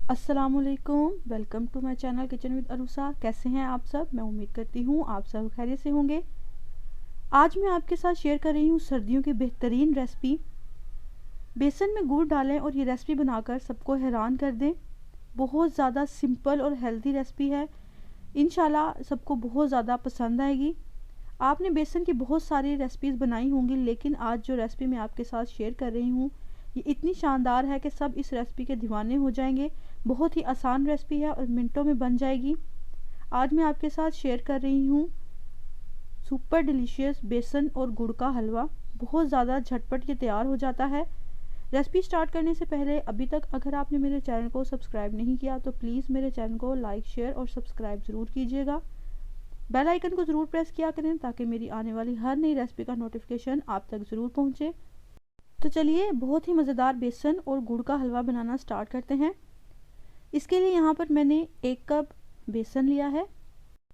अस्सलामुअलैकुम, welcome to my channel kitchen with Arusa. कैसे हैं आप सब? मैं उम्मीद करती हूँ आप सब खैरियत से होंगे। आज मैं आपके साथ शेयर कर रही हूँ सर्दियों की बेहतरीन रेसिपी। बेसन में गुड़ डालें और ये रेसिपी बनाकर सबको हैरान कर दें। बहुत ज़्यादा सिंपल और हेल्दी रेसिपी है। इंशाल्लाह सबको बहुत ज़्यादा पसंद आएगी। आपने बेसन की बहुत सारी रेसिपीज़ बनाई होंगी, लेकिन आज जो रेसिपी मैं आपके साथ शेयर कर रही हूँ ये इतनी शानदार है कि सब इस रेसिपी के दीवाने हो जाएंगे। बहुत ही आसान रेसिपी है और मिनटों में बन जाएगी। आज मैं आपके साथ शेयर कर रही हूँ सुपर डिलीशियस बेसन और गुड़ का हलवा। बहुत ज़्यादा झटपट ये तैयार हो जाता है। रेसिपी स्टार्ट करने से पहले अभी तक अगर आपने मेरे चैनल को सब्सक्राइब नहीं किया तो प्लीज़ मेरे चैनल को लाइक, शेयर और सब्सक्राइब ज़रूर कीजिएगा। बेल आइकन को ज़रूर प्रेस किया करें ताकि मेरी आने वाली हर नई रेसिपी का नोटिफिकेशन आप तक ज़रूर पहुँचे। तो चलिए बहुत ही मज़ेदार बेसन और गुड़ का हलवा बनाना स्टार्ट करते हैं। इसके लिए यहाँ पर मैंने 1 कप बेसन लिया है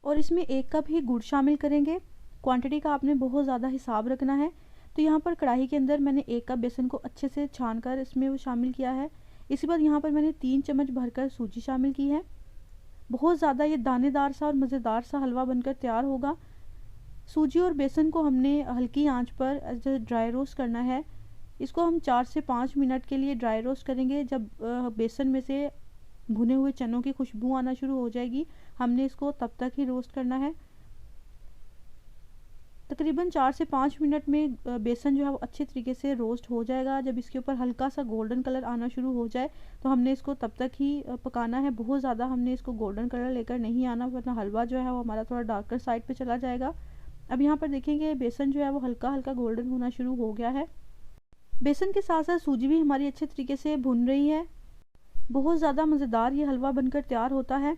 और इसमें 1 कप ही गुड़ शामिल करेंगे। क्वांटिटी का आपने बहुत ज़्यादा हिसाब रखना है। तो यहाँ पर कढ़ाई के अंदर मैंने 1 कप बेसन को अच्छे से छान कर इसमें वो शामिल किया है। इसके बाद यहाँ पर मैंने 3 चम्मच भरकर सूजी शामिल की है। बहुत ज़्यादा ये दानेदार सा और मज़ेदार सा हलवा बनकर तैयार होगा। सूजी और बेसन को हमने हल्की आंच पर ड्राई रोस्ट करना है। इसको हम 4 से 5 मिनट के लिए ड्राई रोस्ट करेंगे। जब बेसन में से भुने हुए चनों की खुशबू आना शुरू हो जाएगी, हमने इसको तब तक ही रोस्ट करना है। तकरीबन 4 से 5 मिनट में बेसन जो है वो अच्छे तरीके से रोस्ट हो जाएगा। जब इसके ऊपर हल्का सा गोल्डन कलर आना शुरू हो जाए तो हमने इसको तब तक ही पकाना है। बहुत ज़्यादा हमने इसको गोल्डन कलर लेकर नहीं आना, वरना हलवा जो है वो हमारा थोड़ा डार्कर साइड पे चला जाएगा। अब यहाँ पर देखेंगे बेसन जो है वो हल्का हल्का गोल्डन होना शुरू हो गया है। बेसन के साथ साथ सूजी भी हमारी अच्छे तरीके से भुन रही है। बहुत ज़्यादा मज़ेदार ये हलवा बनकर तैयार होता है।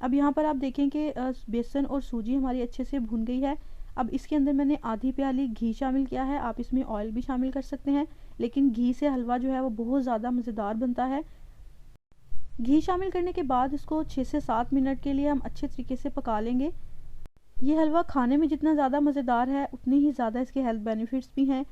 अब यहाँ पर आप देखें कि बेसन और सूजी हमारी अच्छे से भुन गई है। अब इसके अंदर मैंने आधी प्याली घी शामिल किया है। आप इसमें ऑयल भी शामिल कर सकते हैं, लेकिन घी से हलवा जो है वो बहुत ज़्यादा मज़ेदार बनता है। घी शामिल करने के बाद इसको 6 से 7 मिनट के लिए हम अच्छे तरीके से पका लेंगे। ये हलवा खाने में जितना ज़्यादा मज़ेदार है उतनी ही ज़्यादा इसके हेल्थ बेनिफिट्स भी हैं।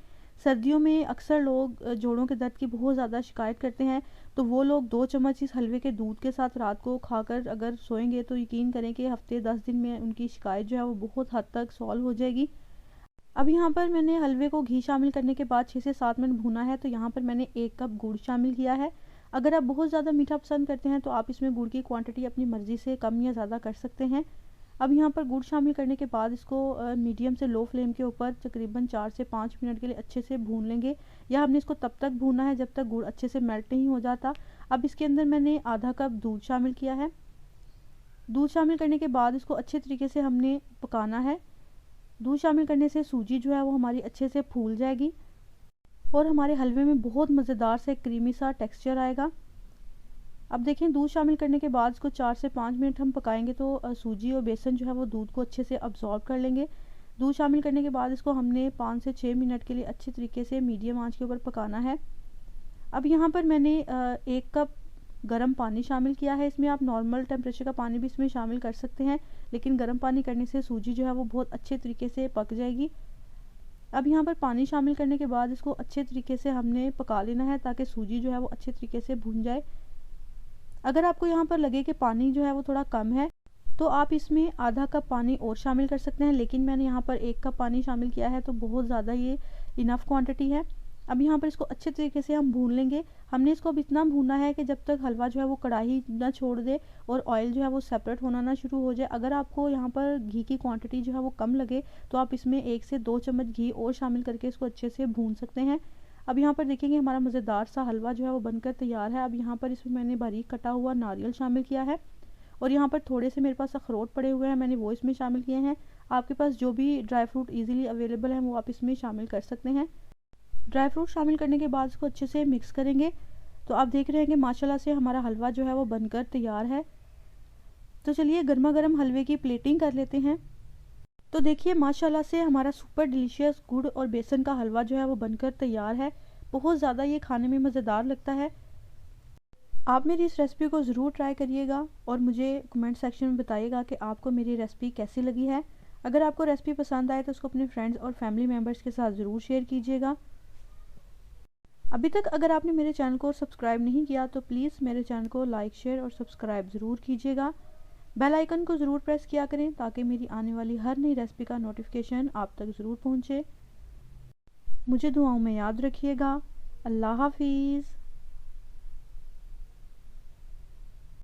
सर्दियों में अक्सर लोग जोड़ों के दर्द की बहुत ज़्यादा शिकायत करते हैं, तो वो लोग 2 चम्मच इस हलवे के दूध के साथ रात को खाकर अगर सोएंगे तो यकीन करें कि हफ्ते 10 दिन में उनकी शिकायत जो है वो बहुत हद तक सॉल्व हो जाएगी। अब यहाँ पर मैंने हलवे को घी शामिल करने के बाद 6 से 7 मिनट भूना है। तो यहाँ पर मैंने 1 कप गुड़ शामिल किया है। अगर आप बहुत ज़्यादा मीठा पसंद करते हैं तो आप इसमें गुड़ की क्वांटिटी अपनी मर्ज़ी से कम या ज़्यादा कर सकते हैं। अब यहाँ पर गुड़ शामिल करने के बाद इसको मीडियम से लो फ्लेम के ऊपर तकरीबन 4 से 5 मिनट के लिए अच्छे से भून लेंगे। या हमने इसको तब तक भूनना है जब तक गुड़ अच्छे से मेल्ट नहीं हो जाता। अब इसके अंदर मैंने आधा कप दूध शामिल किया है। दूध शामिल करने के बाद इसको अच्छे तरीके से हमने पकाना है। दूध शामिल करने से सूजी जो है वो हमारी अच्छे से फूल जाएगी और हमारे हलवे में बहुत मज़ेदार से क्रीमी सा टेक्सचर आएगा। अब देखें दूध शामिल करने के बाद इसको 4 से 5 मिनट हम पकाएंगे तो सूजी और बेसन जो है वो दूध को अच्छे से अब्जॉर्ब कर लेंगे। दूध शामिल करने के बाद इसको हमने 5 से 6 मिनट के लिए अच्छे तरीके से मीडियम आंच के ऊपर पकाना है। अब यहाँ पर मैंने 1 कप गर्म पानी शामिल किया है। इसमें आप नॉर्मल टेम्परेचर का पानी भी इसमें शामिल कर सकते हैं, लेकिन गर्म पानी करने से सूजी जो है वो बहुत अच्छे तरीके से पक जाएगी। अब यहाँ पर पानी शामिल करने के बाद इसको अच्छे तरीके से हमने पका लेना है ताकि सूजी जो है वो अच्छे तरीके से भून जाए। अगर आपको यहाँ पर लगे कि पानी जो है वो थोड़ा कम है तो आप इसमें आधा कप पानी और शामिल कर सकते हैं, लेकिन मैंने यहाँ पर 1 कप पानी शामिल किया है तो बहुत ज़्यादा ये इनफ क्वांटिटी है। अब यहाँ पर इसको अच्छे तरीके से हम भून लेंगे। हमने इसको अब इतना भूनना है कि जब तक हलवा जो है वो कढ़ाई ना छोड़ दे और ऑयल जो है वो सेपरेट होना ना शुरू हो जाए। अगर आपको यहाँ पर घी की क्वांटिटी जो है वो कम लगे तो आप इसमें 1 से 2 चम्मच घी और शामिल करके इसको अच्छे से भून सकते हैं। अब यहाँ पर देखेंगे हमारा मज़ेदार सा हलवा जो है वो बनकर तैयार है। अब यहाँ पर इसमें मैंने बारीक कटा हुआ नारियल शामिल किया है और यहाँ पर थोड़े से मेरे पास अखरोट पड़े हुए हैं, मैंने वो इसमें शामिल किए हैं। आपके पास जो भी ड्राई फ्रूट इजीली अवेलेबल है वो आप इसमें शामिल कर सकते हैं। ड्राई फ्रूट शामिल करने के बाद इसको अच्छे से मिक्स करेंगे। तो आप देख रहे हैं कि माशाल्लाह से हमारा हलवा जो है वो बनकर तैयार है। तो चलिए गर्मा गर्म हलवे की प्लेटिंग कर लेते हैं। तो देखिए माशाल्लाह से हमारा सुपर डिलीशियस गुड़ और बेसन का हलवा जो है वो बनकर तैयार है। बहुत ज़्यादा ये खाने में मज़ेदार लगता है। आप मेरी इस रेसिपी को ज़रूर ट्राई करिएगा और मुझे कमेंट सेक्शन में बताइएगा कि आपको मेरी रेसिपी कैसी लगी है। अगर आपको रेसिपी पसंद आए तो उसको अपने फ्रेंड्स और फैमिली मेम्बर्स के साथ ज़रूर शेयर कीजिएगा। अभी तक अगर आपने मेरे चैनल को सब्सक्राइब नहीं किया तो प्लीज़ मेरे चैनल को लाइक शेयर और सब्सक्राइब ज़रूर कीजिएगा। बेल आइकन को ज़रूर प्रेस किया करें ताकि मेरी आने वाली हर नई रेसिपी का नोटिफिकेशन आप तक ज़रूर पहुँचे। मुझे दुआओं में याद रखिएगा। अल्लाह हाफिज़।